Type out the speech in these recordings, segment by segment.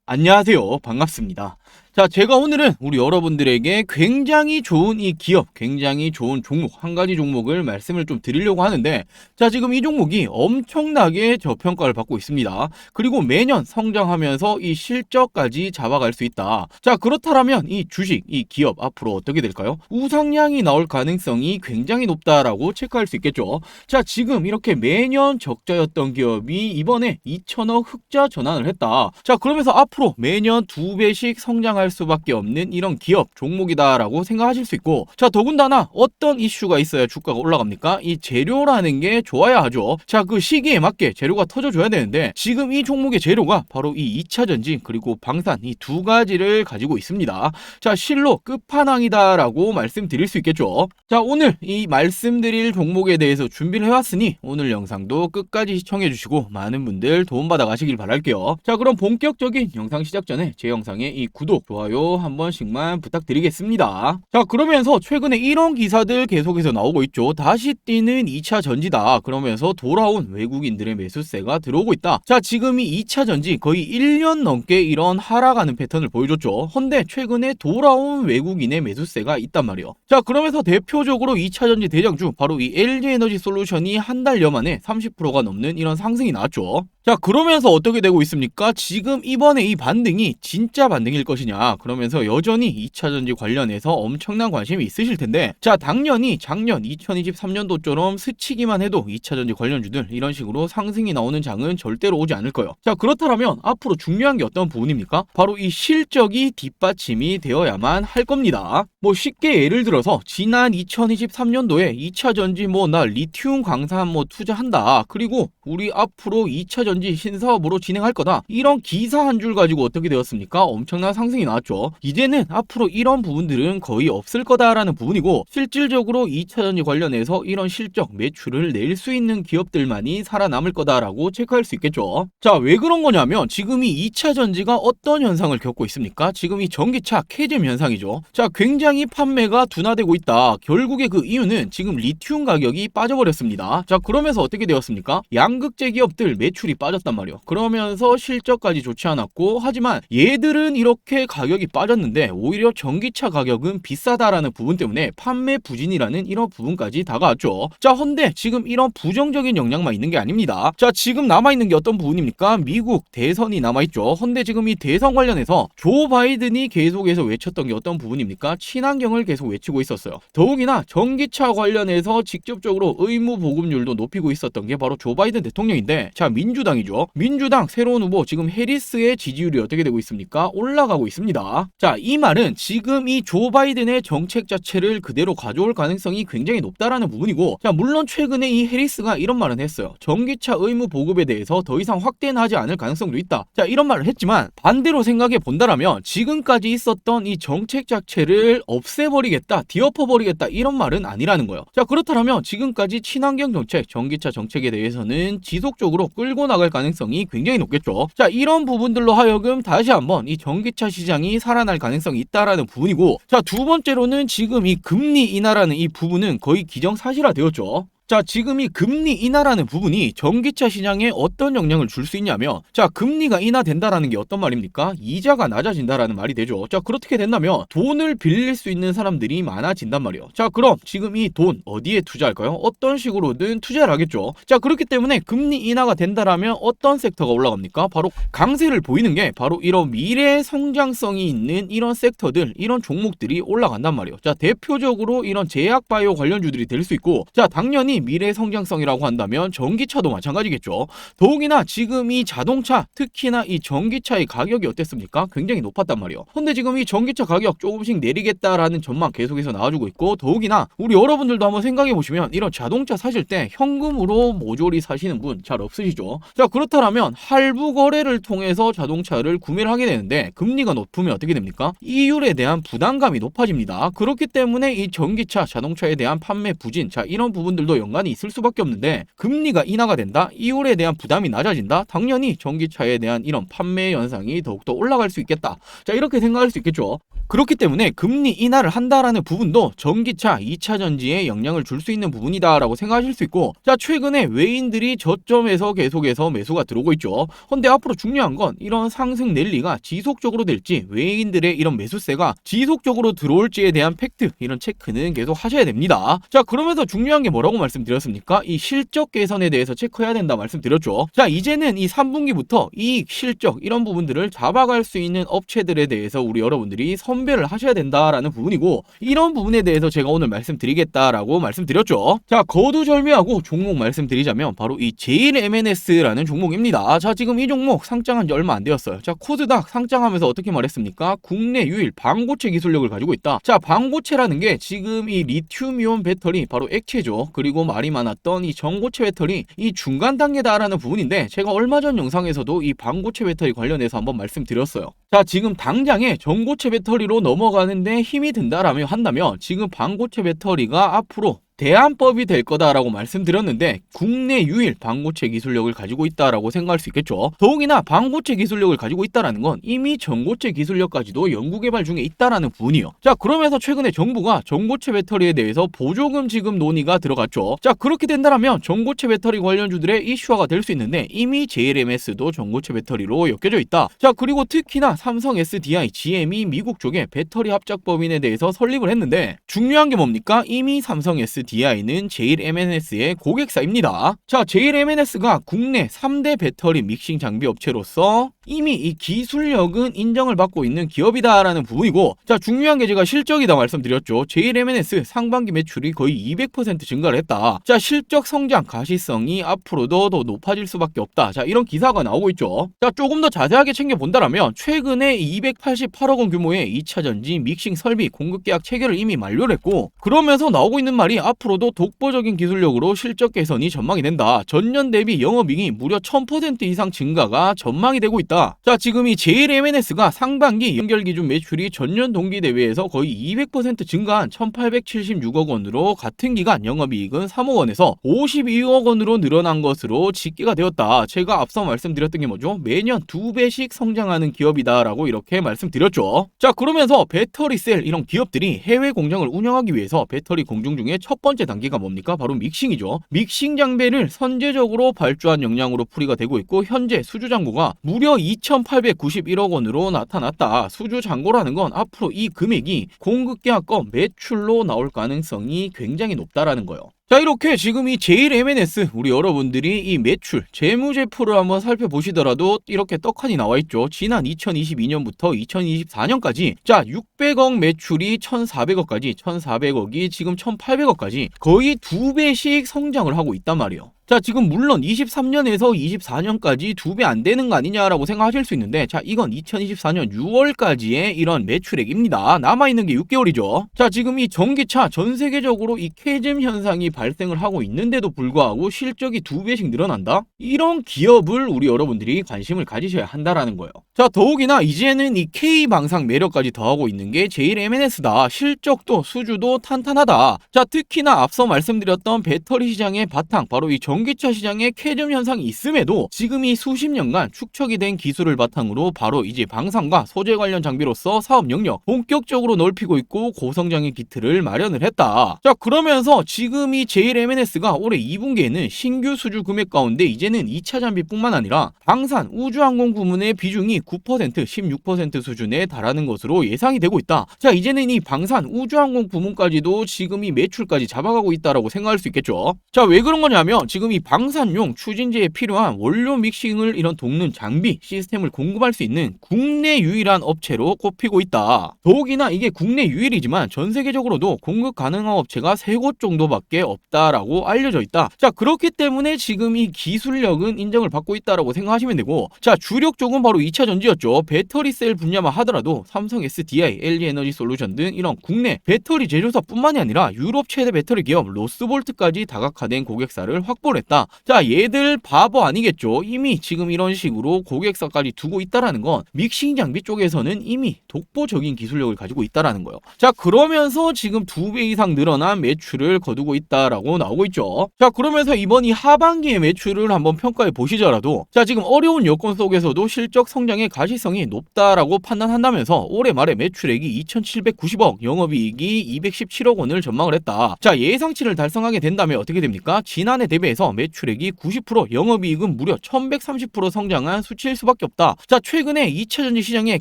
안녕하세요. 반갑습니다. 자, 제가 오늘은 우리 여러분들에게 굉장히 좋은 이 기업, 굉장히 좋은 종목, 한 가지 종목을 말씀을 좀 드리려고 하는데, 자, 지금 이 종목이 엄청나게 저평가를 받고 있습니다. 그리고 매년 성장하면서 이 실적까지 잡아갈 수 있다. 자, 그렇다면 이 주식, 이 기업 앞으로 어떻게 될까요? 우상향이 나올 가능성이 굉장히 높다라고 체크할 수 있겠죠. 자, 지금 이렇게 매년 적자였던 기업이 이번에 2천억 흑자 전환을 했다. 자, 그러면서 앞으로 매년 2배씩 성장할 수밖에 없는 이런 기업 종목이다라고 생각하실 수 있고, 자, 더군다나 어떤 이슈가 있어야 주가가 올라갑니까? 이 재료라는 게 좋아야 하죠. 자, 그 시기에 맞게 재료가 터져줘야 되는데, 지금 이 종목의 재료가 바로 이 2차 전지 그리고 방산 이 두 가지를 가지고 있습니다. 자, 실로 끝판왕이다라고 말씀드릴 수 있겠죠. 자, 오늘 이 말씀드릴 종목에 대해서 준비를 해왔으니 오늘 영상도 끝까지 시청해 주시고 많은 분들 도움받아 가시길 바랄게요. 자, 그럼 본격적인 영상 시작 전에 제 영상에 이 구독, 좋아요 한 번씩만 부탁드리겠습니다. 자, 그러면서 최근에 이런 기사들 계속해서 나오고 있죠. 다시 뛰는 2차 전지다. 그러면서 돌아온 외국인들의 매수세가 들어오고 있다. 자, 지금 이 2차 전지 거의 1년 넘게 이런 하락하는 패턴을 보여줬죠. 헌데 최근에 돌아온 외국인의 매수세가 있단 말이에요. 자, 그러면서 대표적으로 2차 전지 대장주 바로 이 LG에너지 솔루션이 한 달여 만에 30%가 넘는 이런 상승이 나왔죠. 자, 그러면서 어떻게 되고 있습니까? 지금 이번에 이 반등이 진짜 반등일 것이냐, 그러면서 여전히 2차 전지 관련해서 엄청난 관심이 있으실 텐데, 자, 당연히 작년 2023년도처럼 스치기만 해도 2차 전지 관련주들 이런 식으로 상승이 나오는 장은 절대로 오지 않을 거예요. 자, 그렇다면 앞으로 중요한 게 어떤 부분입니까? 바로 이 실적이 뒷받침이 되어야만 할 겁니다. 뭐 쉽게 예를 들어서 지난 2023년도에 2차 전지 나 리튬 광산 투자한다, 그리고 우리 앞으로 2차 전지 신사업으로 진행할 거다, 이런 기사 한 줄 가지고 어떻게 되었습니까? 엄청난 상승이 나왔죠. 이제는 앞으로 이런 부분들은 거의 없을 거다라는 부분이고, 실질적으로 2차 전지 관련해서 이런 실적 매출을 낼 수 있는 기업들만이 살아남을 거다라고 체크할 수 있겠죠. 자, 왜 그런 거냐면 지금 이 2차 전지가 어떤 현상을 겪고 있습니까? 지금 이 전기차 캐즘 현상이죠. 자, 굉장히 판매가 둔화되고 있다. 결국에 그 이유는 지금 리튬 가격이 빠져버렸습니다. 자, 그러면서 어떻게 되었습니까? 양극재 기업들 매출이 빠졌단 말이에요. 그러면서 실적까지 좋지 않았고, 하지만 얘들은 이렇게 가격이 빠졌는데 오히려 전기차 가격은 비싸다라는 부분 때문에 판매 부진이라는 이런 부분까지 다가왔죠. 자, 헌데 지금 이런 부정적인 영향만 있는 게 아닙니다. 자, 지금 남아있는 게 어떤 부분입니까? 미국 대선이 남아있죠. 헌데 지금 이 대선 관련해서 조 바이든이 계속해서 외쳤던 게 어떤 부분입니까? 친환경을 계속 외치고 있었어요. 더욱이나 전기차 관련해서 직접적으로 의무 보급률도 높이고 있었던 게 바로 조 바이든 대통령인데, 자, 민주당이죠. 민주당 새로운 후보 지금 해리스의 지지율이 어떻게 되고 있습니까? 올라가고 있습니다. 자, 이 말은 지금 이 조 바이든의 정책 자체를 그대로 가져올 가능성이 굉장히 높다라는 부분이고, 자, 물론 최근에 이 해리스가 이런 말은 했어요. 전기차 의무 보급에 대해서 더 이상 확대는 하지 않을 가능성도 있다. 자, 이런 말을 했지만 반대로 생각해 본다라면 지금까지 있었던 이 정책 자체를 없애버리겠다, 뒤엎어버리겠다, 이런 말은 아니라는 거예요. 자, 그렇다면 지금까지 친환경 정책, 전기차 정책에 대해서는 지속적으로 끌고 나갈 가능성이 굉장히 높겠죠. 자, 이런 부분들로 하여금 다시 한번 이 전기차 시장이 살아날 가능성이 있다라는 부분이고, 자, 두 번째로는 지금 이 금리 인하라는 이 부분은 거의 기정사실화 되었죠. 자, 지금 이 금리 인하라는 부분이 전기차 시장에 어떤 영향을 줄 수 있냐면, 자, 금리가 인하된다라는 게 어떤 말입니까? 이자가 낮아진다라는 말이 되죠. 자, 그렇게 된다면 돈을 빌릴 수 있는 사람들이 많아진단 말이에요. 자, 그럼 지금 이 돈 어디에 투자할까요? 어떤 식으로든 투자를 하겠죠. 자, 그렇기 때문에 금리 인하가 된다라면 어떤 섹터가 올라갑니까? 바로 강세를 보이는 게 바로 이런 미래 성장성이 있는 이런 섹터들, 이런 종목들이 올라간단 말이에요. 자, 대표적으로 이런 제약 바이오 관련주들이 될 수 있고, 자, 당연히 미래 성장성이라고 한다면 전기차도 마찬가지겠죠. 더욱이나 지금 이 자동차, 특히나 이 전기차의 가격이 어땠습니까? 굉장히 높았단 말이에요. 근데 지금 이 전기차 가격 조금씩 내리겠다라는 전망 계속해서 나와주고 있고, 더욱이나 우리 여러분들도 한번 생각해 보시면 이런 자동차 사실 때 현금으로 모조리 사시는 분 잘 없으시죠? 자, 그렇다면 할부 거래를 통해서 자동차를 구매를 하게 되는데, 금리가 높으면 어떻게 됩니까? 이율에 대한 부담감이 높아집니다. 그렇기 때문에 이 전기차, 자동차에 대한 판매 부진, 자, 이런 부분들도 연관이 있을 수밖에 없는데, 금리가 인하가 된다, 이율에 대한 부담이 낮아진다, 당연히 전기차에 대한 이런 판매 현상이 더욱더 올라갈 수 있겠다. 자, 이렇게 생각할 수 있겠죠. 그렇기 때문에 금리 인하를 한다라는 부분도 전기차 2차 전지에 영향을 줄 수 있는 부분이다라고 생각하실 수 있고, 자 최근에 외인들이 저점에서 계속해서 매수가 들어오고 있죠. 근데 앞으로 중요한 건 이런 상승 랠리가 지속적으로 될지, 외인들의 이런 매수세가 지속적으로 들어올지에 대한 팩트, 이런 체크는 계속 하셔야 됩니다. 자 그러면서 중요한 게 뭐라고 말씀드렸습니까? 이 실적 개선에 대해서 체크해야 된다 말씀드렸죠. 자 이제는 이 3분기부터 이익, 실적 이런 부분들을 잡아갈 수 있는 업체들에 대해서 우리 여러분들이 선별을 하셔야 된다라는 부분이고, 이런 부분에 대해서 제가 오늘 말씀드리겠다라고 말씀드렸죠. 자 거두절미하고 종목 말씀드리자면 바로 이 제일 MNS라는 종목입니다. 자 지금 이 종목 상장한 지 얼마 안 되었어요. 자 코스닥 상장하면서 어떻게 말했습니까? 국내 유일 반고체 기술력을 가지고 있다. 자 반고체라는 게 지금 이 리튬이온 배터리, 바로 액체죠. 그리고 말이 많았던 이 전고체 배터리, 이 중간 단계다라는 부분인데, 제가 얼마 전 영상에서도 이 반고체 배터리 관련해서 한번 말씀드렸어요. 자 지금 당장에 전고체 배터리로 넘어가는데 힘이 든다라며 한다면, 지금 반고체 배터리가 앞으로 대안법이 될 거다라고 말씀드렸는데, 국내 유일 반고체 기술력을 가지고 있다라고 생각할 수 있겠죠. 더욱이나 반고체 기술력을 가지고 있다라는 건 이미 전고체 기술력까지도 연구개발 중에 있다라는 부분이요. 자 그러면서 최근에 정부가 전고체 배터리에 대해서 보조금 지급 논의가 들어갔죠. 자 그렇게 된다면 전고체 배터리 관련주들의 이슈화가 될 수 있는데, 이미 JLMS도 전고체 배터리로 엮여져 있다. 자 그리고 특히나 삼성 SDI, GM이 미국 쪽에 배터리 합작법인에 대해서 설립을 했는데, 중요한 게 뭡니까? 이미 삼성 SDI는 제일 MNS의 고객사입니다. 자 제일 MNS가 국내 3대 배터리 믹싱 장비 업체로서 이미 이 기술력은 인정을 받고 있는 기업이다라는 부분이고, 자 중요한 게 제가 실적이다 말씀드렸죠. 제일 MNS 상반기 매출이 거의 200% 증가를 했다. 자 실적 성장 가시성이 앞으로도 더 높아질 수밖에 없다. 자 이런 기사가 나오고 있죠. 자 조금 더 자세하게 챙겨본다라면, 최근에 288억 원 규모의 2차 전지 믹싱 설비 공급 계약 체결을 이미 만료를 했고, 그러면서 나오고 있는 말이 앞으로도 독보적인 기술력으로 실적 개선이 전망이 된다. 전년 대비 영업이익이 무려 1000% 이상 증가가 전망이 되고 있다. 자 지금 이 JLMNS가 상반기 연결 기준 매출이 전년 동기 대비해서 거의 200% 증가한 1876억 원으로 같은 기간 영업이익은 3억 원에서 52억 원으로 늘어난 것으로 집계가 되었다. 제가 앞서 말씀드렸던 게 뭐죠? 매년 2배씩 성장하는 기업이다라고 이렇게 말씀드렸죠. 자 그러면서 배터리셀 이런 기업들이 해외 공장을 운영하기 위해서 배터리 공정 중에 첫 번째 단계가 뭡니까? 바로 믹싱이죠. 믹싱 장비를 선제적으로 발주한 역량으로 풀이가 되고 있고, 현재 수주 잔고가 무려 2,891억 원으로 나타났다. 수주 잔고라는 건 앞으로 이 금액이 공급 계약권 매출로 나올 가능성이 굉장히 높다라는 거예요. 자 이렇게 지금 이 제일 MNS 우리 여러분들이 이 매출 재무제표를 한번 살펴보시더라도 이렇게 떡하니 나와있죠. 지난 2022년부터 2024년까지 자 600억 매출이 1,400억까지, 1,400억이 지금 1,800억까지 거의 2배씩 성장을 하고 있단 말이에요. 자 지금 물론 23년에서 24년까지 2배 안 되는 거 아니냐라고 생각하실 수 있는데, 자 이건 2024년 6월까지의 이런 매출액입니다. 남아있는 게 6개월이죠. 자 지금 이 전기차 전 세계적으로 이 캐즘 현상이 발생을 하고 있는데도 불구하고 실적이 2배씩 늘어난다? 이런 기업을 우리 여러분들이 관심을 가지셔야 한다라는 거예요. 자 더욱이나 이제는 이 K방상 매력까지 더하고 있는 게 제일 MNS다. 실적도 수주도 탄탄하다. 자 특히나 앞서 말씀드렸던 배터리 시장의 바탕, 바로 이 전기차 시장에 캐즘 현상이 있음에도 지금 이 수십 년간 축적이 된 기술을 바탕으로 바로 이제 방산과 소재 관련 장비로서 사업 영역 본격적으로 넓히고 있고 고성장의 기틀을 마련을 했다. 자 그러면서 지금 이 JLMNS가 올해 2분기에는 신규 수주 금액 가운데 이제는 2차 장비뿐만 아니라 방산, 우주항공 부문의 비중이 9%, 16% 수준에 달하는 것으로 예상이 되고 있다. 자 이제는 이 방산, 우주항공 부문까지도 지금 이 매출까지 잡아가고 있다라고 생각할 수 있겠죠. 자 왜 그런 거냐면, 지금 이 방산용 추진제에 필요한 원료 믹싱을 이런 돕는 장비 시스템을 공급할 수 있는 국내 유일한 업체로 꼽히고 있다. 더욱이나 이게 국내 유일이지만 전 세계적으로도 공급 가능한 업체가 3곳 정도밖에 없다라고 알려져 있다. 자 그렇기 때문에 지금 이 기술력은 인정을 받고 있다라고 생각하시면 되고, 자 주력 쪽은 바로 2차 전지였죠. 배터리 셀 분야만 하더라도 삼성 SDI, LG에너지 솔루션 등 이런 국내 배터리 제조사뿐만이 아니라 유럽 최대 배터리 기업 로스볼트까지 다각화된 고객사를 확보를 했다. 자 얘들 바보 아니겠죠. 이미 지금 이런 식으로 고객사까지 두고 있다라는 건 믹싱 장비 쪽에서는 이미 독보적인 기술력을 가지고 있다라는 거예요. 자 그러면서 지금 2배 이상 늘어난 매출을 거두고 있다 있다라고 나오고 있죠. 자, 그러면서 이번 이 하반기의 매출을 한번 평가해 보시더라도 자, 지금 어려운 여건 속에서도 실적 성장의 가시성이 높다라고 판단한다면서 올해 말에 매출액이 2,790억, 영업이익이 217억 원을 전망을 했다. 자, 예상치를 달성하게 된다면 어떻게 됩니까? 지난해 대비해서 매출액이 90%, 영업이익은 무려 1130% 성장한 수치일 수밖에 없다. 자, 최근에 2차전지 시장의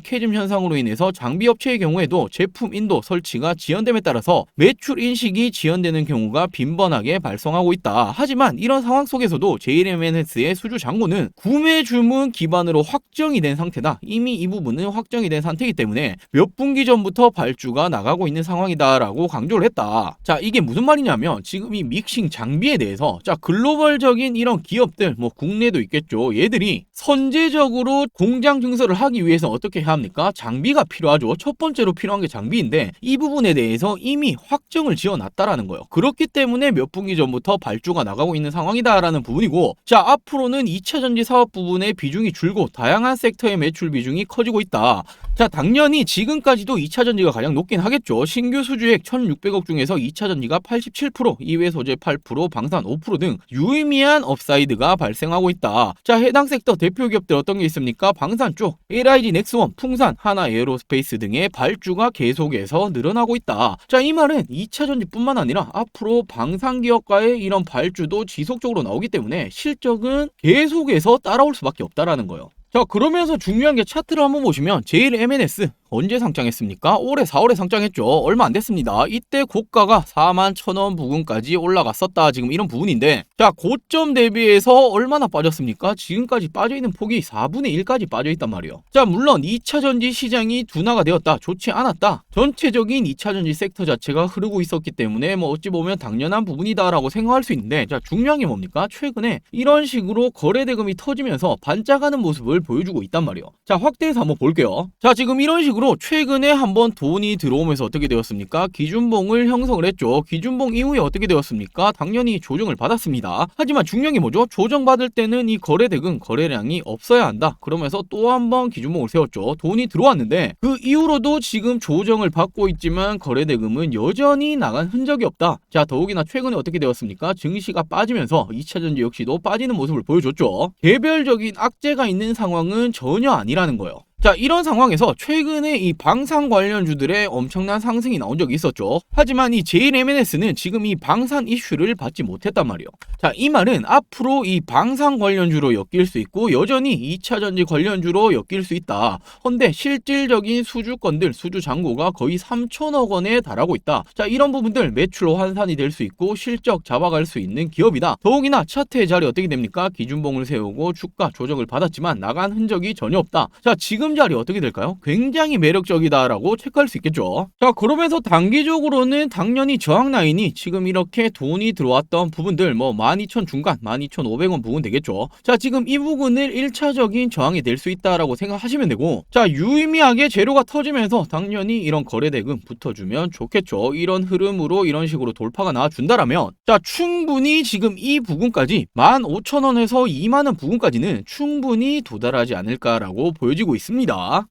캐즘 현상으로 인해서 장비업체의 경우에도 제품 인도 설치가 지연됨에 따라서 매출 인식이 지연되는 경우가 빈번하게 발생하고 있다. 하지만 이런 상황 속에서도 JLMNS의 수주 잔고는 구매 주문 기반으로 확정이 된 상태다. 이미 이 부분은 확정이 된 상태이기 때문에 몇 분기 전부터 발주가 나가고 있는 상황이다라고 강조를 했다. 자, 이게 무슨 말이냐면 지금 이 믹싱 장비에 대해서 자, 글로벌적인 이런 기업들, 뭐 국내도 있겠죠. 얘들이 선제적으로 공장 증설을 하기 위해서 어떻게 해야 합니까? 장비가 필요하죠. 첫 번째로 필요한 게 장비인데 이 부분에 대해서 이미 확정을 지어놨다라는 거예요. 그렇기 때문에 몇 분기 전부터 발주가 나가고 있는 상황이다라는 부분이고, 자, 앞으로는 2차 전지 사업 부분의 비중이 줄고 다양한 섹터의 매출 비중이 커지고 있다. 자, 당연히 지금까지도 2차 전지가 가장 높긴 하겠죠. 신규 수주액 1,600억 중에서 2차 전지가 87%, 이외 소재 8%, 방산 5% 등 유의미한 업사이드가 발생하고 있다. 자, 해당 섹터 대표 기업들 어떤 게 있습니까? 방산 쪽 LIG 넥스원, 풍산, 하나 에어로스페이스 등의 발주가 계속해서 늘어나고 있다. 자, 이 말은 2차 전지뿐만 아니라 앞으로 방산 기업과의 이런 발주도 지속적으로 나오기 때문에 실적은 계속해서 따라올 수밖에 없다라는 거예요. 자, 그러면서 중요한 게 차트를 한번 보시면 JLMNS 언제 상장했습니까? 올해 4월에 상장했죠. 얼마 안 됐습니다. 이때 고가가 41,000원 부근까지 올라갔었다. 지금 이런 부분인데, 자, 고점 대비해서 얼마나 빠졌습니까? 지금까지 빠져있는 폭이 4분의 1까지 빠져있단 말이에요. 자, 물론 2차 전지 시장이 둔화가 되었다, 좋지 않았다, 전체적인 2차 전지 섹터 자체가 흐르고 있었기 때문에 뭐 어찌 보면 당연한 부분이다라고 생각할 수 있는데, 자, 중요한 게 뭡니까? 최근에 이런 식으로 거래대금이 터지면서 반짝하는 모습을 보여주고 있단 말이에요. 자, 확대해서 한번 볼게요. 자, 지금 이런 식으로 최근에 한번 돈이 들어오면서 어떻게 되었습니까? 기준봉을 형성을 했죠. 기준봉 이후에 어떻게 되었습니까? 당연히 조정을 받았습니다. 하지만 중요한 게 뭐죠? 조정받을 때는 이 거래대금, 거래량이 없어야 한다. 그러면서 또 한번 기준봉을 세웠죠. 돈이 들어왔는데 그 이후로도 지금 조정을 받고 있지만 거래대금은 여전히 나간 흔적이 없다. 자, 더욱이나 최근에 어떻게 되었습니까? 증시가 빠지면서 2차전지 역시도 빠지는 모습을 보여줬죠. 개별적인 악재가 있는 상황은 전혀 아니라는 거예요. 자, 이런 상황에서 최근에 이 방산 관련주들의 엄청난 상승이 나온 적이 있었죠. 하지만 이 JLMNS는 지금 이 방산 이슈를 받지 못했단 말이에요. 자, 이 말은 앞으로 이 방산 관련주로 엮일 수 있고 여전히 2차 전지 관련주로 엮일 수 있다. 헌데 실질적인 수주건들, 수주 잔고가 거의 3천억 원에 달하고 있다. 자, 이런 부분들 매출로 환산이 될 수 있고 실적 잡아갈 수 있는 기업이다. 더욱이나 차트의 자리 어떻게 됩니까? 기준봉을 세우고 주가 조정을 받았지만 나간 흔적이 전혀 없다. 자, 지금 자리 어떻게 될까요? 굉장히 매력적이다라고 체크할 수 있겠죠. 자, 그러면서 단기적으로는 당연히 저항 라인이 지금 이렇게 돈이 들어왔던 부분들, 뭐 12,000 중간, 12,500원 부분 되겠죠. 자, 지금 이 부분을 1차적인 저항이 될 수 있다라고 생각하시면 되고, 자, 유의미하게 재료가 터지면서 당연히 이런 거래대금 붙어주면 좋겠죠. 이런 흐름으로 이런 식으로 돌파가 나와준다라면, 자, 충분히 지금 이 부분까지 15,000원에서 2만원 부분까지는 충분히 도달하지 않을까라고 보여지고 있습니다.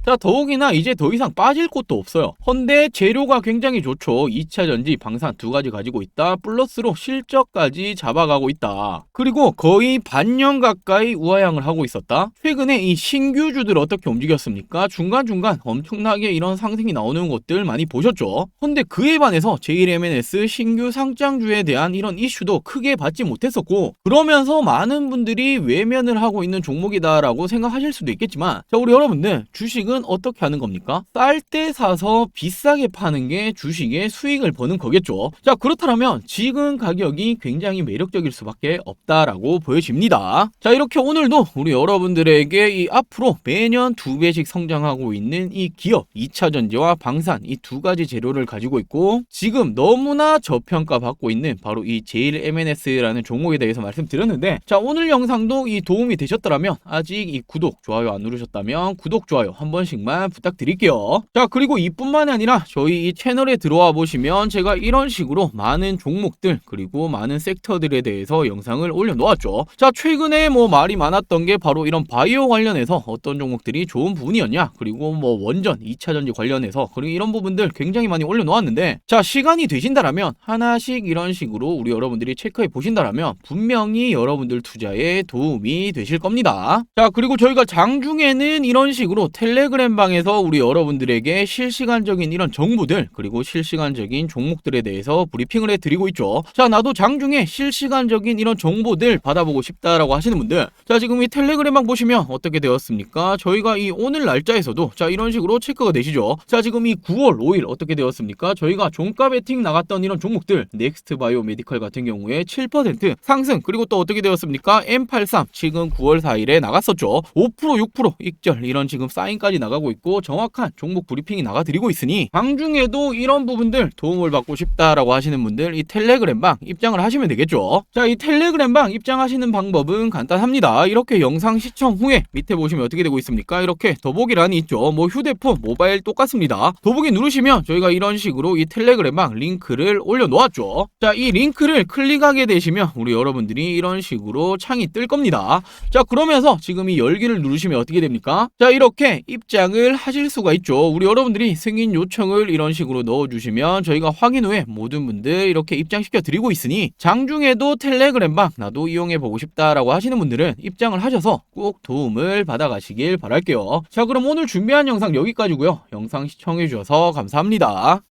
자, 더욱이나 이제 더 이상 빠질 곳도 없어요. 헌데 재료가 굉장히 좋죠. 2차 전지, 방산 두 가지 가지고 있다. 플러스로 실적까지 잡아가고 있다. 그리고 거의 반년 가까이 우하향을 하고 있었다. 최근에 이 신규주들 어떻게 움직였습니까? 중간중간 엄청나게 이런 상승이 나오는 것들 많이 보셨죠. 헌데 그에 반해서 JLMNS 신규 상장주에 대한 이런 이슈도 크게 받지 못했었고, 그러면서 많은 분들이 외면을 하고 있는 종목이다라고 생각하실 수도 있겠지만, 자, 우리 여러분들 주식은 어떻게 하는 겁니까? 쌀 때 사서 비싸게 파는 게 주식의 수익을 버는 거겠죠. 자, 그렇다면 지금 가격이 굉장히 매력적일 수밖에 없다라고 보여집니다. 자, 이렇게 오늘도 우리 여러분들에게 이 앞으로 매년 2배씩 성장하고 있는 이 기업 2차 전지와 방산 이 두 가지 재료를 가지고 있고 지금 너무나 저평가 받고 있는 바로 이 JLMNS라는 종목에 대해서 말씀드렸는데, 자, 오늘 영상도 이 도움이 되셨더라면 아직 이 구독, 좋아요 안 누르셨다면 구독, 구독, 좋아요 한 번씩만 부탁드릴게요. 자, 그리고 이뿐만이 아니라 저희 이 채널에 들어와 보시면 제가 이런 식으로 많은 종목들 그리고 많은 섹터들에 대해서 영상을 올려놓았죠. 자, 최근에 뭐 말이 많았던 게 바로 이런 바이오 관련해서 어떤 종목들이 좋은 부분이었냐, 그리고 뭐 원전, 2차전지 관련해서 그리고 이런 부분들 굉장히 많이 올려놓았는데, 자, 시간이 되신다라면 하나씩 이런 식으로 우리 여러분들이 체크해 보신다라면 분명히 여러분들 투자에 도움이 되실 겁니다. 자, 그리고 저희가 장중에는 이런 식으로 텔레그램 방에서 우리 여러분들에게 실시간적인 이런 정보들 그리고 실시간적인 종목들에 대해서 브리핑을 해드리고 있죠. 자, 나도 장중에 실시간적인 이런 정보들 받아보고 싶다라고 하시는 분들, 자, 지금 이 텔레그램 방 보시면 어떻게 되었습니까? 저희가 이 오늘 날짜에서도 자, 이런 식으로 체크가 되시죠. 자, 지금 이 9월 5일 어떻게 되었습니까? 저희가 종가 베팅 나갔던 이런 종목들, 넥스트 바이오 메디컬 같은 경우에 7% 상승, 그리고 또 어떻게 되었습니까? M83 지금 9월 4일에 나갔었죠. 5% 6% 익절 이런 지금 사인까지 나가고 있고 정확한 종목 브리핑이 나가드리고 있으니 장중에도 이런 부분들 도움을 받고 싶다라고 하시는 분들 이 텔레그램 방 입장을 하시면 되겠죠. 자, 이 텔레그램 방 입장하시는 방법은 간단합니다. 이렇게 영상 시청 후에 밑에 보시면 어떻게 되고 있습니까? 이렇게 더보기란이 있죠. 뭐 휴대폰, 모바일 똑같습니다. 더보기 누르시면 저희가 이런 식으로 이 텔레그램 방 링크를 올려놓았죠. 자, 이 링크를 클릭하게 되시면 우리 여러분들이 이런 식으로 창이 뜰 겁니다. 자, 그러면서 지금 이 열기를 누르시면 어떻게 됩니까? 자, 이렇게 입장을 하실 수가 있죠. 우리 여러분들이 승인 요청을 이런 식으로 넣어주시면 저희가 확인 후에 모든 분들 이렇게 입장시켜 드리고 있으니 장중에도 텔레그램 방 나도 이용해 보고 싶다라고 하시는 분들은 입장을 하셔서 꼭 도움을 받아 가시길 바랄게요. 자, 그럼 오늘 준비한 영상 여기까지고요. 영상 시청해 주셔서 감사합니다.